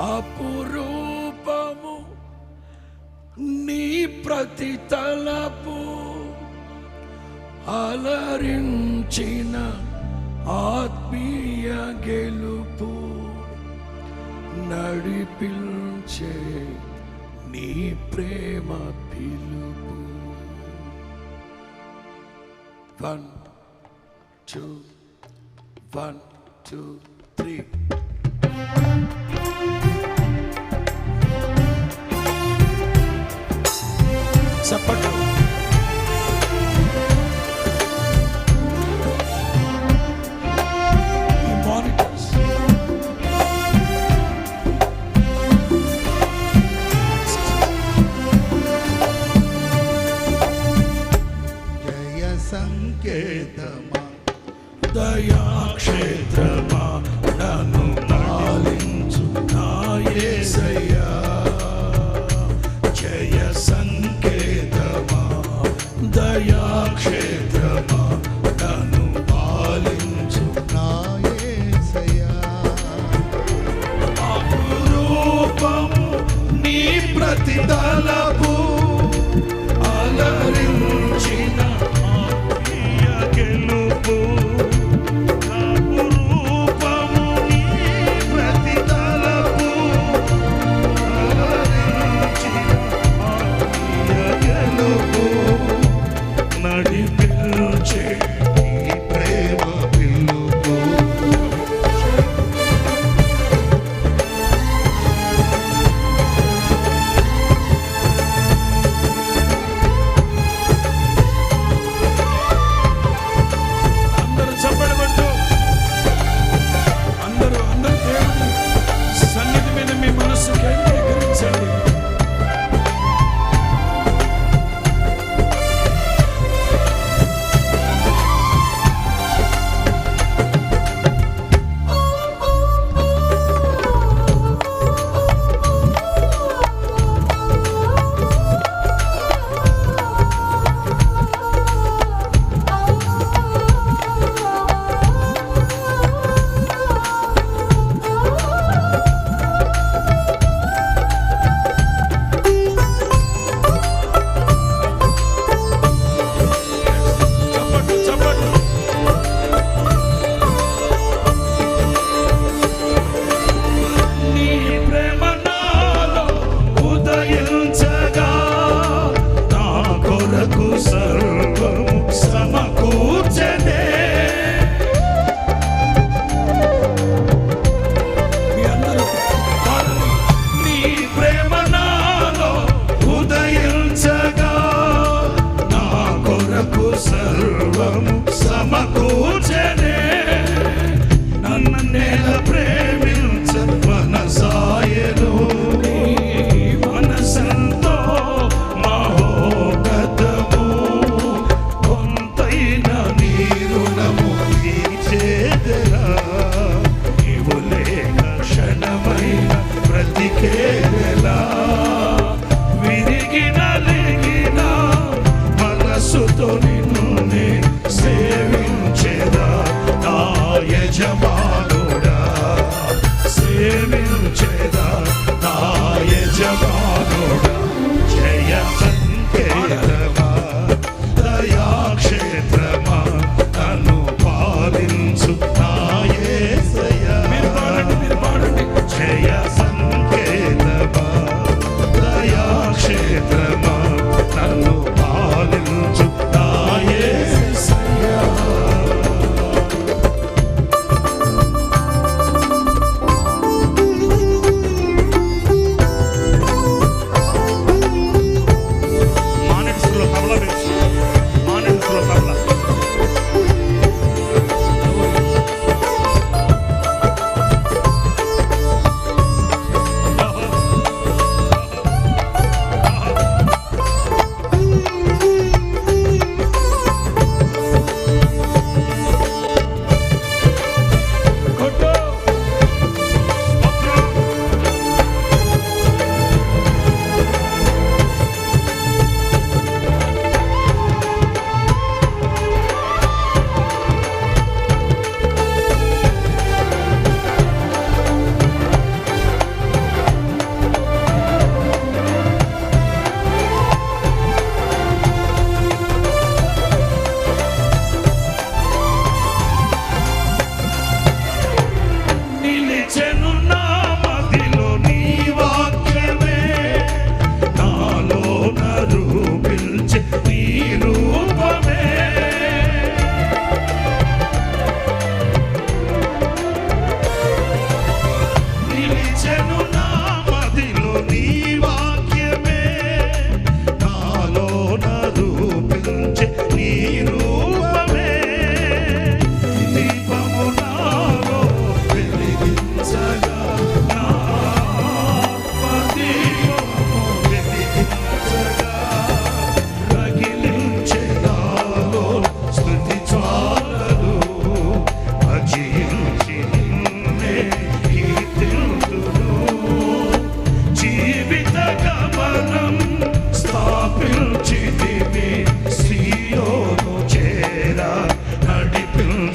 అపురూపము నీ ప్రతి తలపు, అలరించిన ఆత్మీయ గెలుపు, నడిపించే నీ ప్రేమ పిలుపు. 1 2 1 2 3. చప్పట్లు. సంకేతమా దయాక్షేత్రమా నన్ను పాలించు నా యేసయ్యా. జయ సంకేతమా దయాక్షేత్రమా నన్ను పాలించు నా యేసయ్యా. అపురూపము నీ ప్రతి తలపు, అలరించిన గెలుపు, అపురూపము నీ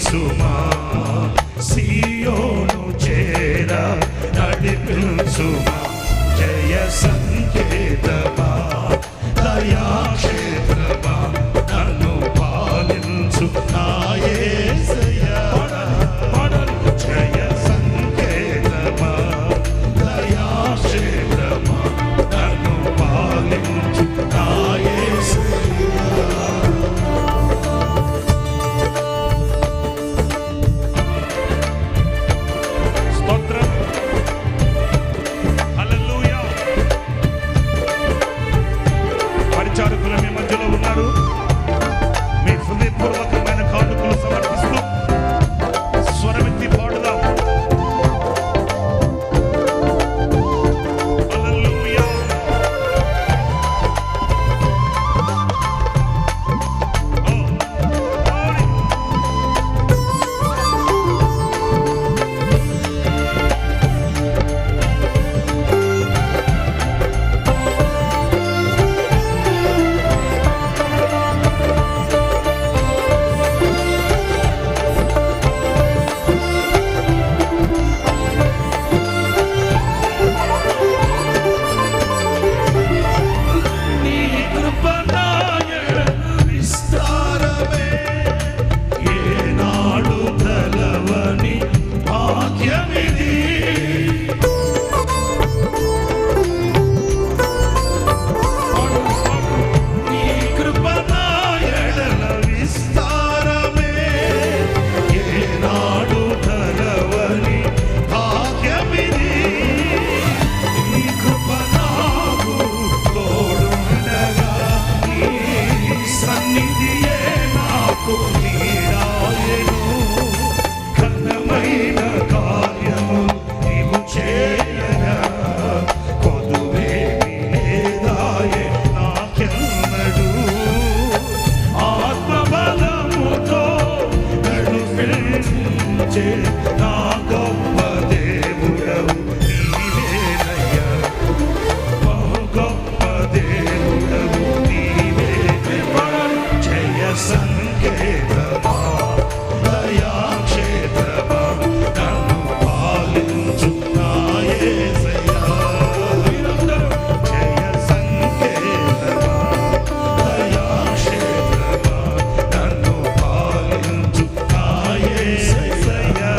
నడిపించుమా సియోను చేర నడిపించుమా జయ సంకేతమా దయాక్షేత్రమా నన్ను పాలించు నా యేసయ్యా జయ సంకేతమా దయాక్షేత్రమా నన్ను పాలించు నా యేసయ్యా స్తోత్రం హల్లెలూయా పరిచారకులు మీ మధ్యలో ఉన్నారు మీ హృదయపూర్వకమైన కానుకలు సమర్పిస్తూ స్వరమెత్తి పాడుదాం హల్లెలూయా ఓ glory. నీ కృప నా ఎడల విస్తారమే ఏనాడు తలవని భాగ్యమిది నీ కృప నా ఎడల విస్తారమే ఏనాడు తలవని భాగ్యమిది నీ కృప నాకు తోడుండగా నీ సన్నిధియే నాకు నీడాయెను ఘనమైన కార్యము నీవు చేయగా కొదువేమీ లేదాయె నాకెన్నడూ ఆత్మబలముతో నడిపించే నా గొప్ప దేవుడవు నీవేనయ్యా బహు గొప్ప దేవుడవు నీవే జయ సంకేతమా దయాక్షేత్రమా నన్ను పాలించు నా యేసయ్యా జయ సంకేతమా దయాక్షేత్రమా నన్ను పాలించు నా యేసయ్యా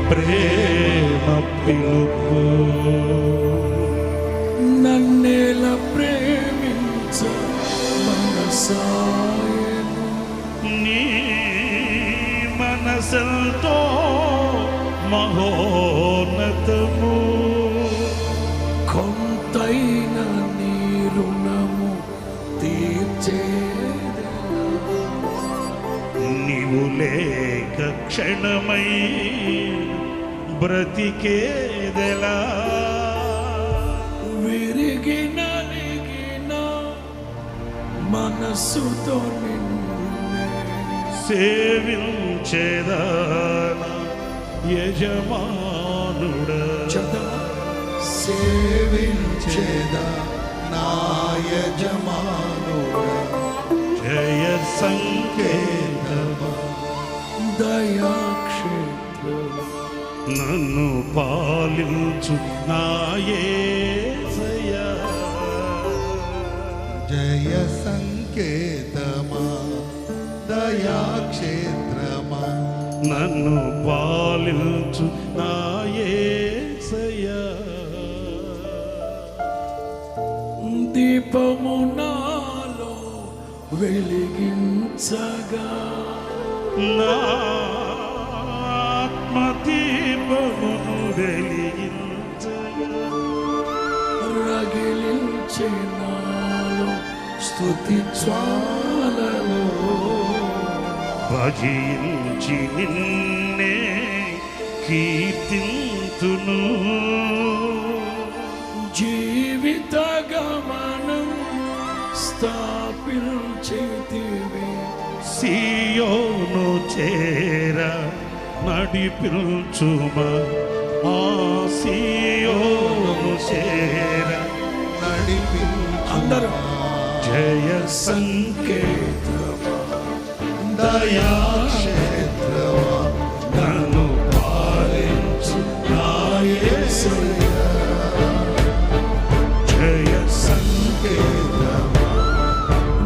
ప్రేమ పిలుపు నన్నేల ప్రేమించ మనసాయను నీ మనసంతో మహోన్నతము కొంతైన నీ రుణము తీర్చేదెలా. నీవు లేక క్షణమై బ్రతికేదెలా విరిగి నలిగిన మనస్సుతో నిన్నే సేవించేదాన యజమానుడా చదవా. సేవించేదా నా యజమానుడా జయ సంకేతమా దయాక్షేత్రము నన్ను పాలించు నా యేసయ్యా జయ సంకేతమా దయాక్షేత్రమా నన్ను పాలించు నా యేసయ్యా దీపము నాలో వెలిగించగా నా ఆత్మదీపమును వెలిగించగా రగిలించే నాలో స్తుతి జ్వాలలో భజించి నిన్నే కీర్తింతును జీవిత గమనం స్థాపించితివి సియోను చేర నడిపించుమా ఆ సియోను చేర అందరూ జయ సంకేతమా దయాక్షేత్రమా నన్ను పాలించు నా యేసయ్యా జయ సంకేతమా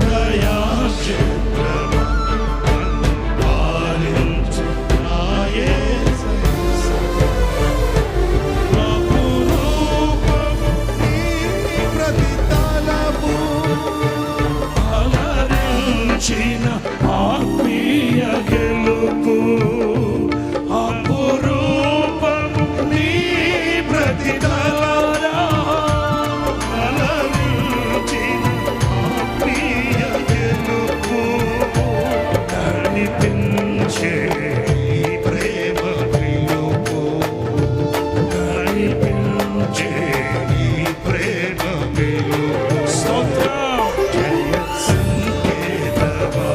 దయాక్షేత్రమా నన్ను పాలించు నా యేసయ్యా అపురూపము ప్రతితలము అలరించిన ఆత్మీయ గెలుపు అపురూపము నీ ప్రతిఫలరా అలరించిన ఆత్మీయ గెలుపు నడిపించే నీ ప్రేమ పిలుపు నడిపించే నీ ప్రేమ పిలుపు స్తోత్రం జయ సంకేతమా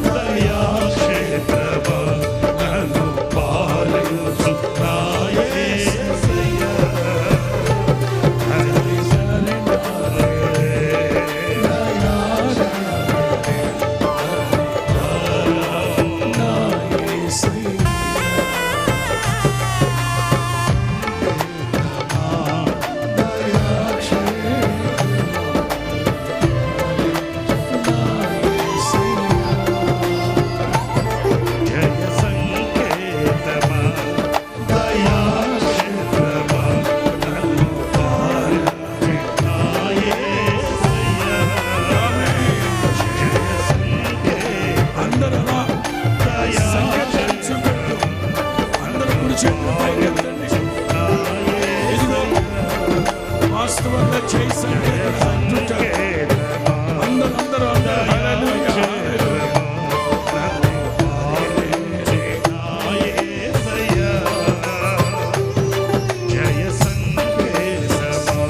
దయాక్షేత్రమా నన్ను పాలించు నా యేసయ్యా జయ సంకేతమా దయాక్షేత్రమా నన్ను పాలించు నా యేసయ్యా జయ సంకేతమా అందరూ అలా సంకేతించుకుంటూ అందరూ కుడి చేతులు పైకెత్తండి. ఇదిగో వాస్తవంగా చేయి సంకేతం అంటుంటారు. అందరూ హల్లెలూయా, హల్లెలూయా. జయ సంకేతమా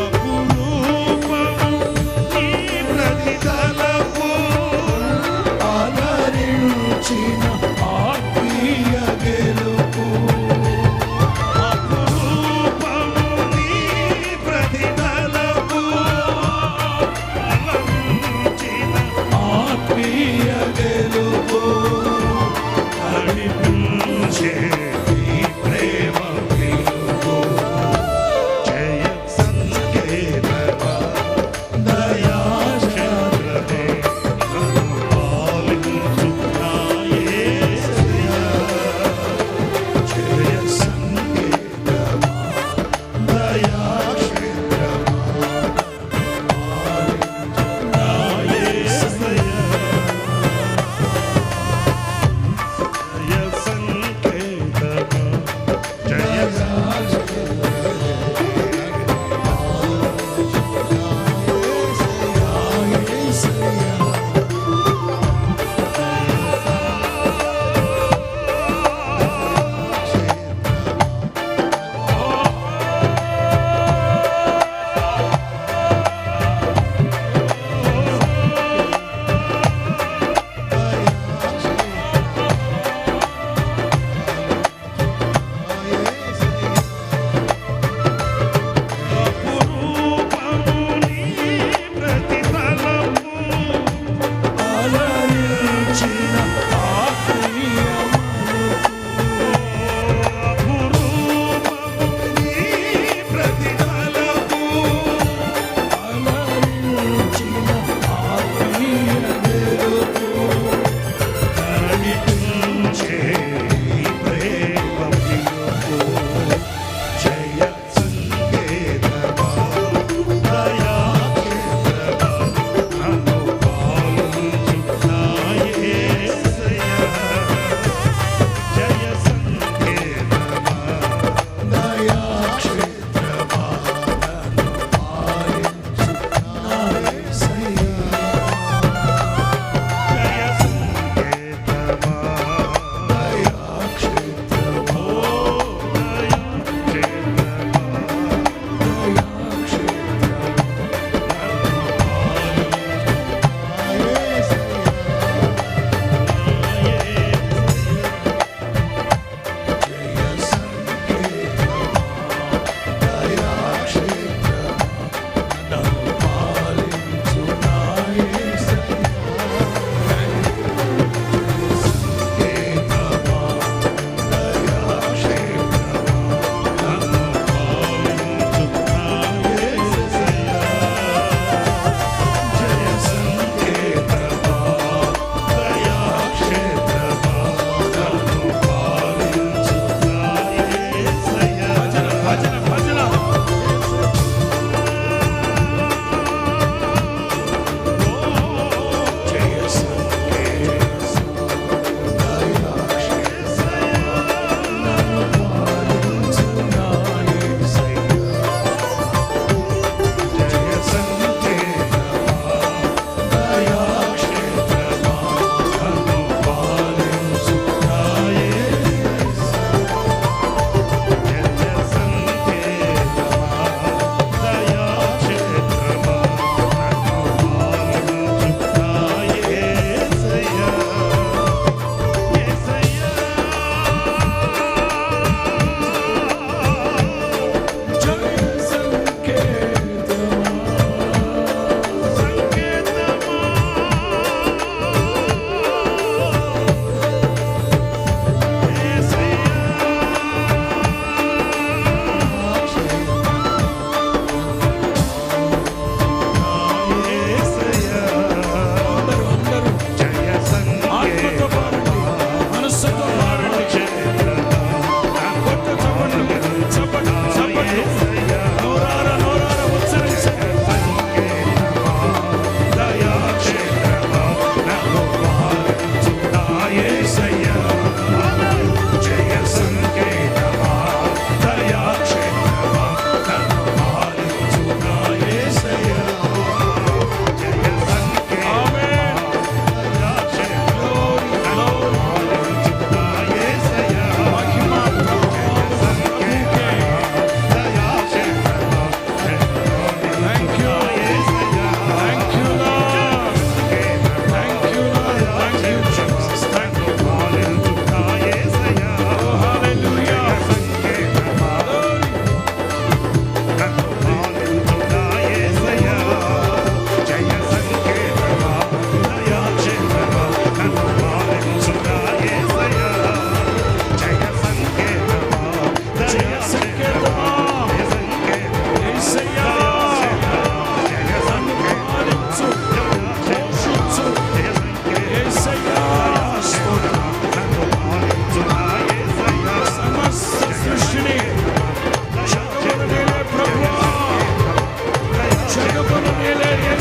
అపురూపము నీ ప్రతిఫలము ఆదరించిన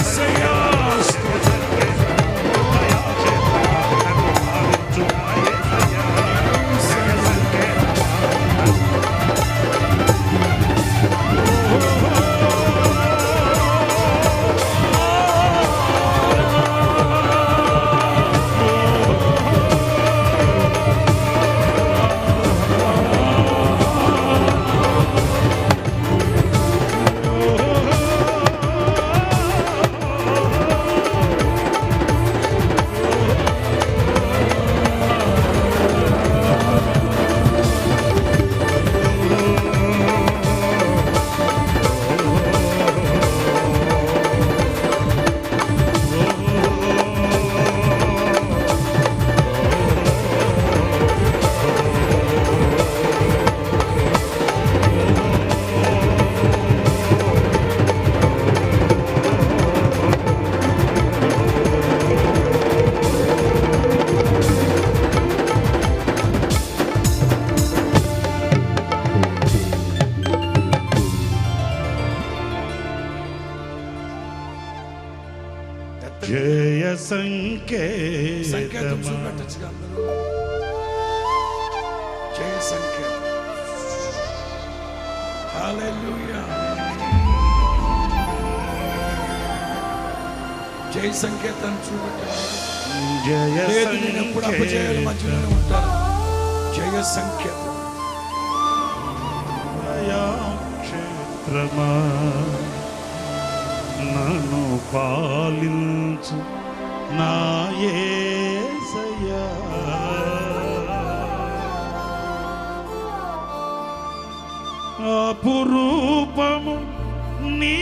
యేసయ్యా జయ సంకేతం సంకేతమా చూపెట్టచ్చుగా అందరూ. జయ సంకేతం. హల్లెలూయా. జయ సంకేతం చూపెట్టాలి. జయ లేదు నేను ఎప్పుడు అపజయాల మధ్యలోనే ఉంటాను. జయ సంకేతం. క్షేత్రమా నన్ను పాలించు నా యేసయ్యా అపురూపము నీ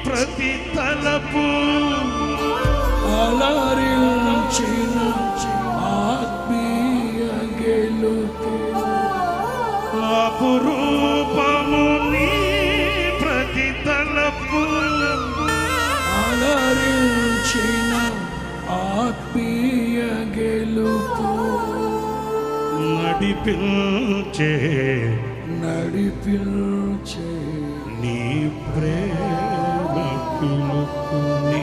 ప్రతి తలపు అలరించిన ఆత్మీయ గెలుపు అపురూపము నీ ప్రతి తలపు అలరించిన ఆత్మీయ గెలుపు నడిపించే నడిపించే నీ ప్రేమ పిలుపు నీ